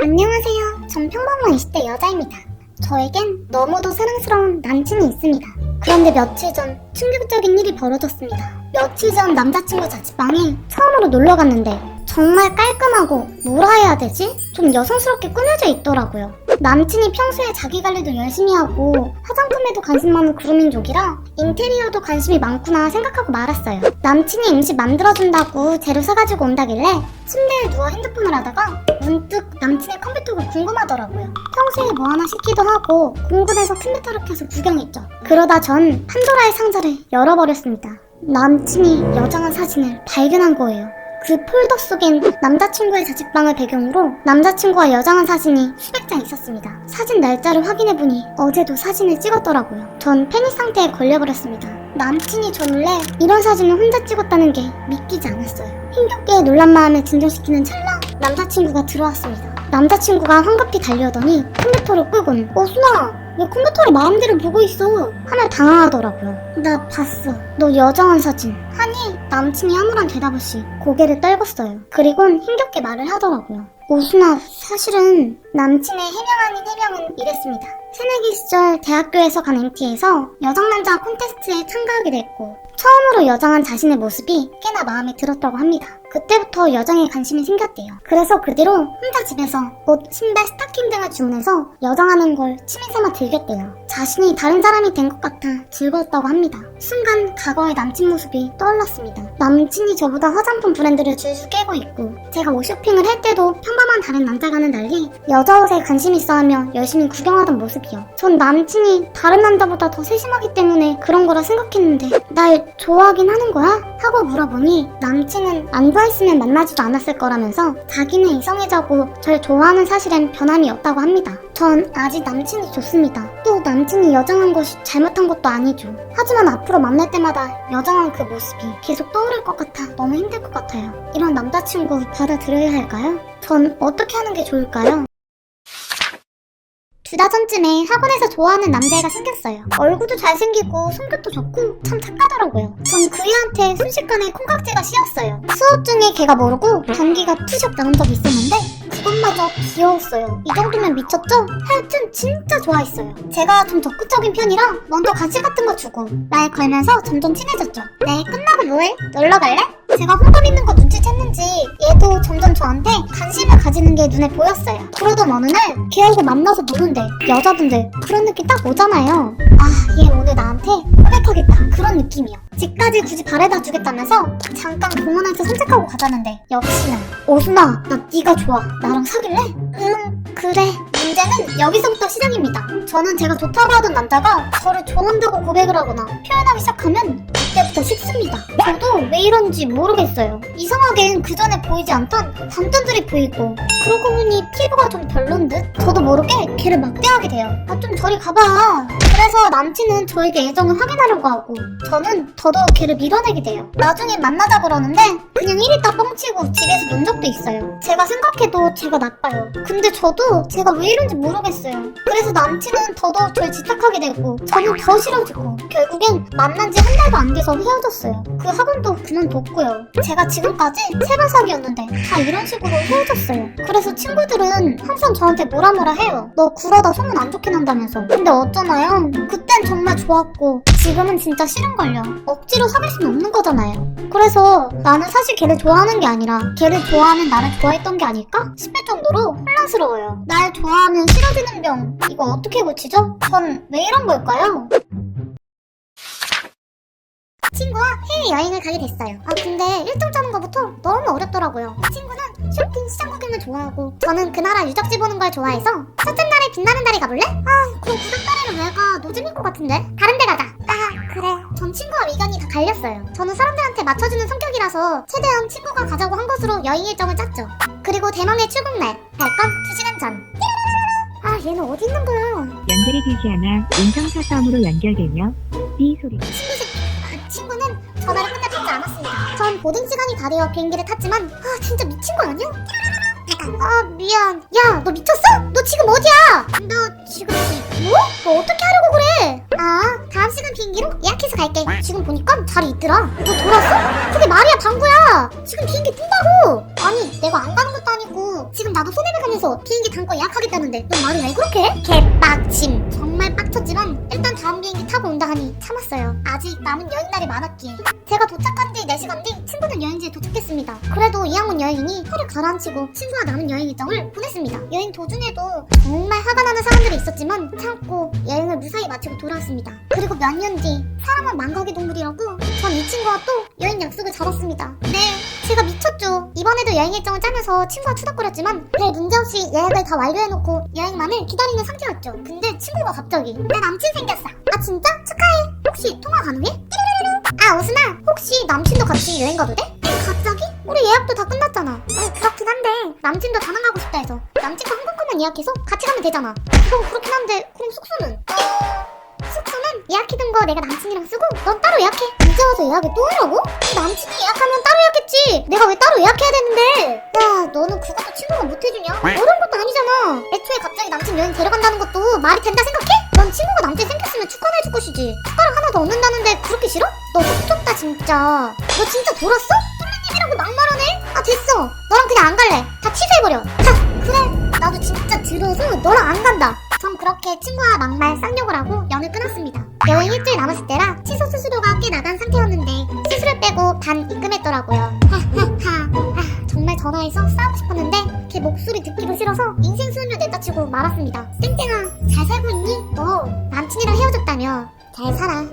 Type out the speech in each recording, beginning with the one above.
안녕하세요. 전 평범한 20대 여자입니다. 저에겐 너무도 사랑스러운 남친이 있습니다. 그런데 며칠 전 충격적인 일이 벌어졌습니다. 며칠 전 남자친구 자취방에 처음으로 놀러 갔는데 정말 깔끔하고 뭐라 해야 되지? 좀 여성스럽게 꾸며져 있더라고요. 남친이 평소에 자기 관리도 열심히 하고 화장품에도 관심 많은 그루밍족이라 인테리어도 관심이 많구나 생각하고 말았어요. 남친이 음식 만들어준다고 재료 사가지고 온다길래 침대에 누워 핸드폰을 하다가 문득 남친의 컴퓨터가 궁금하더라고요. 평소에 뭐 하나 싶기도 하고 궁금해서 컴퓨터를 켜서 구경했죠. 그러다 전 판도라의 상자를 열어버렸습니다. 남친이 여장한 사진을 발견한 거예요. 그 폴더 속엔 남자친구의 자취방을 배경으로 남자친구와 여장한 사진이 수백 장 있었습니다. 사진 날짜를 확인해보니 어제도 사진을 찍었더라고요. 전 패닉 상태에 걸려버렸습니다. 남친이 저 몰래 이런 사진을 혼자 찍었다는 게 믿기지 않았어요. 힘겹게 놀란 마음을 진정시키는 찰나 남자친구가 들어왔습니다. 남자친구가 황급히 달려오더니 컴퓨터를 끄곤 순아 왜 컴퓨터를 마음대로 보고 있어? 하며 당황하더라고요. 나 봤어. 너 여장한 사진. 하니 남친이 아무런 대답 없이 고개를 떨궜어요. 그리곤 힘겹게 말을 하더라고요. 오순아, 사실은 남친의 해명 아닌 해명은 이랬습니다. 새내기 시절 대학교에서 간 MT에서 여장남자 콘테스트에 참가하게 됐고 처음으로 여장한 자신의 모습이 꽤나 마음에 들었다고 합니다. 그때부터 여장에 관심이 생겼대요. 그래서 그 뒤로 혼자 집에서 옷, 신발, 스타킹 등을 주문해서 여장하는 걸 취미삼아 즐겼대요. 자신이 다른 사람이 된 것 같아 즐거웠다고 합니다. 순간 과거의 남친 모습이 떠올랐습니다. 남친이 저보다 화장품 브랜드를 줄줄 깨고 있고 제가 옷 쇼핑을 할 때도 평범한 다른 남자가는 달리 여자 옷에 관심 있어 하며 열심히 구경하던 모습이요. 전 남친이 다른 남자보다 더 세심하기 때문에 그런 거라 생각했는데 날 좋아하긴 하는 거야? 하고 물어보니 남친은 안 좋아했으면 만나지도 않았을 거라면서 자기는 이성애자고 절 좋아하는 사실엔 변함이 없다고 합니다. 전 아직 남친이 좋습니다. 또 남친이 여장한 것이 잘못한 것도 아니죠. 하지만 앞으로 만날 때마다 여장한 그 모습이 계속 떠오를 것 같아 너무 힘들 것 같아요. 이런 남자친구 받아들여야 할까요? 전 어떻게 하는 게 좋을까요? 2달 전쯤에 학원에서 좋아하는 남자애가 생겼어요. 얼굴도 잘생기고 성격도 좋고 참 착하더라고요. 전 그 애한테 순식간에 콩깍지가 씌었어요. 수업 중에 걔가 모르고 전기가 푸적 나온 적이 있었는데 그것마저 귀여웠어요. 이 정도면 미쳤죠? 하여튼 진짜 좋아했어요. 제가 좀 적극적인 편이라 먼저 간식 같은 거 주고 말 걸면서 점점 친해졌죠. 네, 끝나고 뭐해? 놀러 갈래? 제가 호감 있는 거 눈치챘는지 얘도 점점 저한테 관심을 가지는 게 눈에 보였어요. 그러던 어느 날 걔하고 만나서 노는데 여자분들 그런 느낌 딱 오잖아요. 아, 얘 오늘 나한테 고백하겠다 그런 느낌이요. 집까지 굳이 바래다 주겠다면서 잠깐 공원에서 산책하고 가자는데 역시나 오순아, 나 네가 좋아. 나랑 사귈래? 응, 그래. 문제는 여기서부터 시작입니다. 저는 제가 좋다고 하던 남자가 저를 좋아한다고 고백을 하거나 표현하기 시작하면 그때부터 식습니다. 저도 왜 이런지 모르겠어요. 이상하겐 그 전에 보이지 않던 단점들이 보이고 그러고 보니 피부가 좀 별론 듯? 저도 모르게 걔를 막대하게 돼요. 좀 저리 가봐. 그래서 남친은 저에게 애정을 확인하려고 하고 저는 더더욱 걔를 밀어내게 돼요. 나중에 만나자 그러는데 그냥 1일 뻥치고 집에서 논 적도 있어요. 제가 생각해도 제가 나빠요. 근데 저도 제가 왜 이런지 모르겠어요. 그래서 남친은 더더욱 저를 집착하게 되고 저는 더 싫어지고 결국엔 만난 지 한 달도 안 돼서 헤어졌어요. 그 학원도 그만뒀고요. 제가 지금까지 3번 사귀었는데 다 이런 식으로 헤어졌어요. 그래서 친구들은 항상 저한테 뭐라 해요. 너 굴어다 소문 안 좋게 난다면서. 근데 어쩌나요? 그땐 정말 좋았고 지금은 진짜 싫은걸요. 억지로 사귈 수는 없는 거잖아요. 그래서 나는 사실 걔를 좋아하는 게 아니라 걔를 좋아하는 나를 좋아했던 게 아닐까 싶을 정도로 혼란스러워요. 날 좋아하면 싫어지는 병 이거 어떻게 고치죠? 전 왜 이런 걸까요? 친구와 해외여행을 가게 됐어요. 근데 일정 짜는 거부터 너무 어렵더라고요. 친구는 쇼핑, 시장 구경을 좋아하고 저는 그 나라 유적지 보는 걸 좋아해서 첫째 날에 빛나는 달에 가볼래? 그럼 구름다리를 왜 가? 노잼일 것 같은데? 다른 데 가자. 그래. 전 친구와 의견이 다 갈렸어요. 저는 사람들한테 맞춰주는 성격이라서 최대한 친구가 가자고 한 곳으로 여행 일정을 짰죠. 그리고 대망의 출국날 발건 2시간 전. 얘는 어디 있는 거야? 연결이 되지 않아 음성사 싸움으로 연결되며 삐 소리. 친구는 전화를 끝내 받지 않았습니다. 전 보딩 시간이 다 되어 비행기를 탔지만 진짜 미친 거 아니야? 미안. 야, 너 미쳤어? 너 지금 어디야? 너 지금 뭐? 너 어떻게 하려고 그래? 다음 시간 비행기로 예약해서 갈게. 지금 보니까 자리 있더라. 너 돌았어? 그게 말이야 방구야. 지금 비행기 뜬다고. 아니 내가 안 가는 것도 아니고 지금 나도 손해배가면서 비행기 단거 예약하겠다는데 너 말을 왜 그렇게 해? 개빡침. 정말 빡쳤지만 일단 다음 비행기 타고 온다 하니 참았어요. 아직 남은 여행 날이 많았기에. 제가 도착한 지 4시간 뒤 친구는 여행지에 도착했습니다. 그래도 이왕온 여행이니 허를 가라앉히고 친구와 남은 여행 일정을 보냈습니다. 여행 도중에도 정말 화가 나는 사람들이 있었지만 참고 여행을 무사히 마치고 돌아왔습니다. 그리고 몇 년 뒤 사람은 망각의 동물이라고 전 이 친구와 또 여행 약속을 잡았습니다. 네, 제가 미쳤죠. 이번에도 여행 일정을 짜면서 친구와 투닥거렸지만 별 문제없이 예약을 다 완료해놓고 여행만을 기다리는 상태였죠. 근데 친구가 갑자기 나 남친 생겼어. 아 진짜? 축하해. 혹시 통화 가능해? 아 오순아, 혹시 남친도 같이 여행 가도 돼? 갑자기? 우리 예약도 다 끝났잖아. 그렇긴 한데 남친도 다낭 가고 싶다 해서 남친과 항공권만 예약해서 같이 가면 되잖아. 그거 그렇긴 한데 그럼 숙소는? 숙소는 예약해둔 거 내가 남친이랑 쓰고 넌 따로 예약해. 이제 와서 예약을 또 하라고? 남친이 예약하면 따로 예약했지. 내가 왜 따로 예약해야 되는데? 야 너는 그것도 친구가 못해주냐? 어려운 것도 아니잖아. 애초에 갑자기 남친 여행 데려간다는 것도 말이 된다 생각해? 넌 친구가 남친 생겼으면 축하나 해줄 것이지. 숟가락 하나 더 얻는다는데 그렇게 싫어? 너 속좁다 진짜. 너 진짜 돌았어? 뚫리님이라고 막말하네? 아 됐어. 너랑 그냥 안 갈래. 다 취소해버려. 하, 그래. 나도 진짜 들어서 너랑 안 간다. 전 그렇게 친구와 막말 쌍욕을 하고 연을 끊었습니다. 여행 일주일 남았을 때라 취소 수수료가 꽤 나간 상태였는데 수수료 빼고 반 입금했더라고요. 하하하. 정말 전화해서 싸우고 싶었는데 걔 목소리 듣기도 싫어서 인생 수은료 냈다 치고 말았습니다. 땡땡아 잘 살고 있니? 너 남친이랑 헤어졌다며. 잘 살아.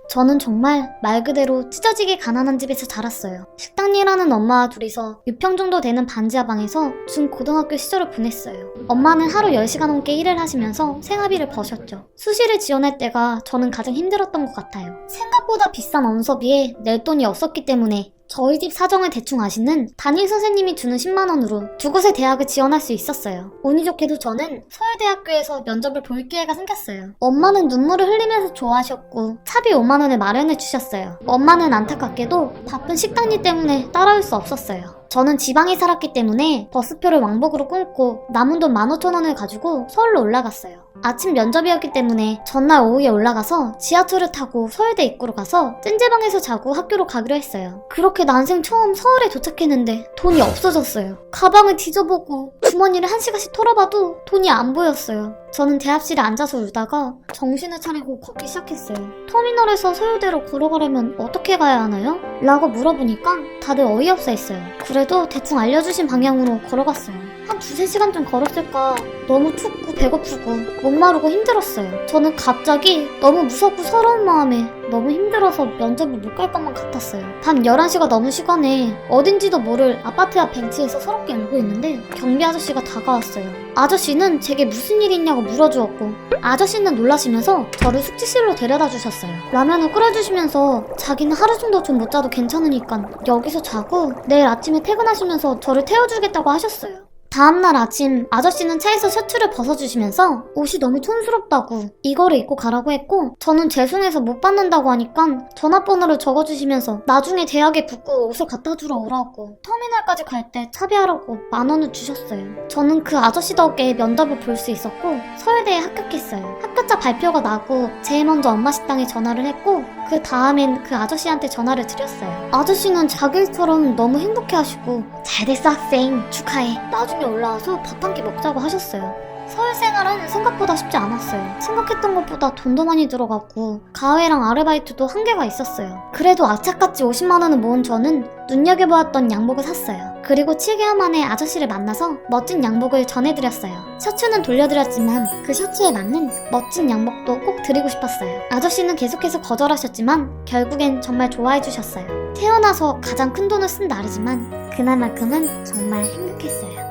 저는 정말 말 그대로 찢어지게 가난한 집에서 자랐어요. 식당 일하는 엄마와 둘이서 6평 정도 되는 반지하 방에서 중고등학교 시절을 보냈어요. 엄마는 하루 10시간 넘게 일을 하시면서 생활비를 버셨죠. 수시를 지원할 때가 저는 가장 힘들었던 것 같아요. 생각보다 비싼 언서비에 낼 돈이 없었기 때문에 저희 집 사정을 대충 아시는 담임 선생님이 주는 10만원으로 두 곳의 대학을 지원할 수 있었어요. 운이 좋게도 저는 서울대학교에서 면접을 볼 기회가 생겼어요. 엄마는 눈물을 흘리면서 좋아하셨고 차비 5만원을 마련해 주셨어요. 엄마는 안타깝게도 바쁜 식당 일 때문에 따라올 수 없었어요. 저는 지방에 살았기 때문에 버스표를 왕복으로 끊고 남은 돈 15,000원을 가지고 서울로 올라갔어요. 아침 면접이었기 때문에 전날 오후에 올라가서 지하철을 타고 서울대 입구로 가서 찜질방에서 자고 학교로 가기로 했어요. 그렇게 난생 처음 서울에 도착했는데 돈이 없어졌어요. 가방을 뒤져보고 주머니를 1시간씩 털어봐도 돈이 안 보였어요. 저는 대합실에 앉아서 울다가 정신을 차리고 걷기 시작했어요. 터미널에서 서울대로 걸어가려면 어떻게 가야 하나요? 라고 물어보니까 다들 어이없어 했어요. 그래도 대충 알려주신 방향으로 걸어갔어요. 한 2-3시간 좀 걸었을까. 너무 춥고 배고프고 목마르고 힘들었어요. 저는 갑자기 너무 무섭고 서러운 마음에 너무 힘들어서 면접을 못 갈 것만 같았어요. 밤 11시가 넘은 시간에 어딘지도 모를 아파트 앞 벤치에서 서럽게 울고 있는데 경비 아저씨가 다가왔어요. 아저씨는 제게 무슨 일이 있냐고 물어주었고 아저씨는 놀라시면서 저를 숙직실로 데려다 주셨어요. 라면을 끓여주시면서 자기는 하루 정도 좀 못 자도 괜찮으니까 여기서 자고 내일 아침에 퇴근하시면서 저를 태워주겠다고 하셨어요. 다음날 아침 아저씨는 차에서 셔츠를 벗어주시면서 옷이 너무 촌스럽다고 이거를 입고 가라고 했고 저는 죄송해서 못 받는다고 하니까 전화번호를 적어주시면서 나중에 대학에 붙고 옷을 갖다 주러 오라고 터미널까지 갈 때 차비하라고 10,000원을 주셨어요. 저는 그 아저씨 덕에 면접을 볼 수 있었고 서울대에 합격했어요. 합격자 발표가 나고 제일 먼저 엄마 식당에 전화를 했고 그 다음엔 그 아저씨한테 전화를 드렸어요. 아저씨는 자기 일처럼 너무 행복해하시고 잘됐어 학생 축하해. 나중에 올라와서 밥 한 끼 먹자고 하셨어요. 서울 생활은 생각보다 쉽지 않았어요. 생각했던 것보다 돈도 많이 들어갔고 가회랑 아르바이트도 한계가 있었어요. 그래도 악착같이 50만원을 모은 저는 눈여겨보았던 양복을 샀어요. 그리고 7개월 만에 아저씨를 만나서 멋진 양복을 전해드렸어요. 셔츠는 돌려드렸지만 그 셔츠에 맞는 멋진 양복도 꼭 드리고 싶었어요. 아저씨는 계속해서 거절하셨지만 결국엔 정말 좋아해주셨어요. 태어나서 가장 큰 돈을 쓴 날이지만 그날만큼은 정말 행복했어요.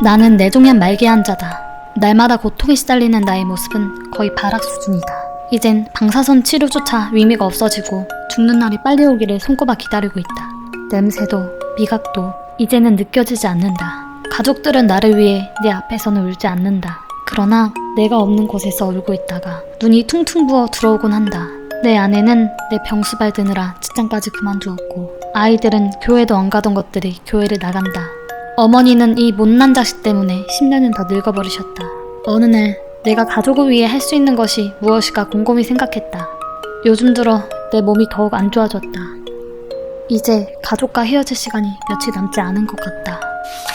나는 내종양 말기의 환자다. 날마다 고통에 시달리는 나의 모습은 거의 발악 수준이다. 이젠 방사선 치료조차 의미가 없어지고 죽는 날이 빨리 오기를 손꼽아 기다리고 있다. 냄새도 미각도 이제는 느껴지지 않는다. 가족들은 나를 위해 내 앞에서는 울지 않는다. 그러나 내가 없는 곳에서 울고 있다가 눈이 퉁퉁 부어 들어오곤 한다. 내 아내는 내 병수발 드느라 직장까지 그만두었고 아이들은 교회도 안 가던 것들이 교회를 나간다. 어머니는 이 못난 자식 때문에 10년은 더 늙어버리셨다. 어느 날 내가 가족을 위해 할 수 있는 것이 무엇일까 곰곰이 생각했다. 요즘 들어 내 몸이 더욱 안 좋아졌다. 이제 가족과 헤어질 시간이 며칠 남지 않은 것 같다.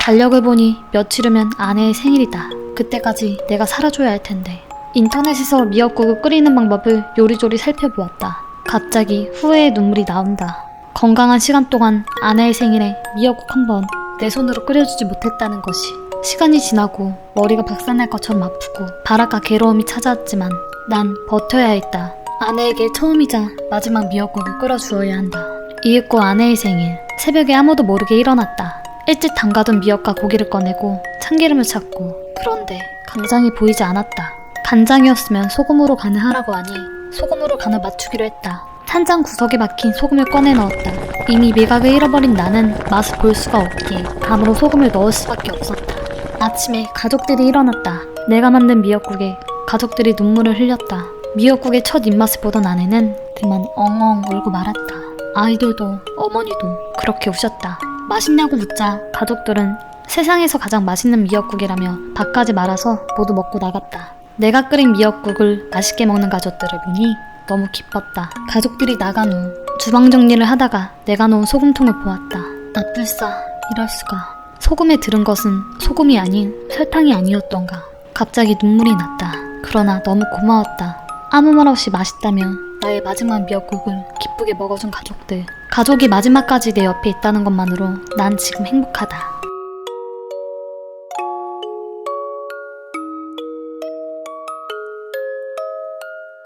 달력을 보니 며칠 후면 아내의 생일이다. 그때까지 내가 살아줘야 할 텐데. 인터넷에서 미역국을 끓이는 방법을 요리조리 살펴보았다. 갑자기 후회의 눈물이 나온다. 건강한 시간 동안 아내의 생일에 미역국 한 번 내 손으로 끓여주지 못했다는 것이. 시간이 지나고 머리가 박살날 것처럼 아프고 바람과 괴로움이 찾아왔지만 난 버텨야 했다. 아내에게 처음이자 마지막 미역국을 끓여주어야 한다. 이윽고 아내의 생일. 새벽에 아무도 모르게 일어났다. 일찍 담가둔 미역과 고기를 꺼내고 참기름을 찾고. 그런데 간장이 보이지 않았다. 간장이었으면 소금으로 간을 하라고 하니 소금으로 간을 맞추기로 했다. 찬장 구석에 박힌 소금을 꺼내 넣었다. 이미 미각을 잃어버린 나는 맛을 볼 수가 없기에 감으로 소금을 넣을 수밖에 없었다. 아침에 가족들이 일어났다. 내가 만든 미역국에 가족들이 눈물을 흘렸다. 미역국의 첫 입맛을 보던 아내는 그만 엉엉 울고 말았다. 아이들도 어머니도 그렇게 우셨다. 맛있냐고 묻자 가족들은 세상에서 가장 맛있는 미역국이라며 밥까지 말아서 모두 먹고 나갔다. 내가 끓인 미역국을 맛있게 먹는 가족들을 보니 너무 기뻤다. 가족들이 나간 후 주방 정리를 하다가 내가 놓은 소금통을 보았다. 나쁠싸, 이럴 수가. 소금에 들은 것은 소금이 아닌 설탕이 아니었던가. 갑자기 눈물이 났다. 그러나 너무 고마웠다. 아무 말 없이 맛있다며 나의 마지막 미역국을 기쁘게 먹어준 가족들. 가족이 마지막까지 내 옆에 있다는 것만으로 난 지금 행복하다.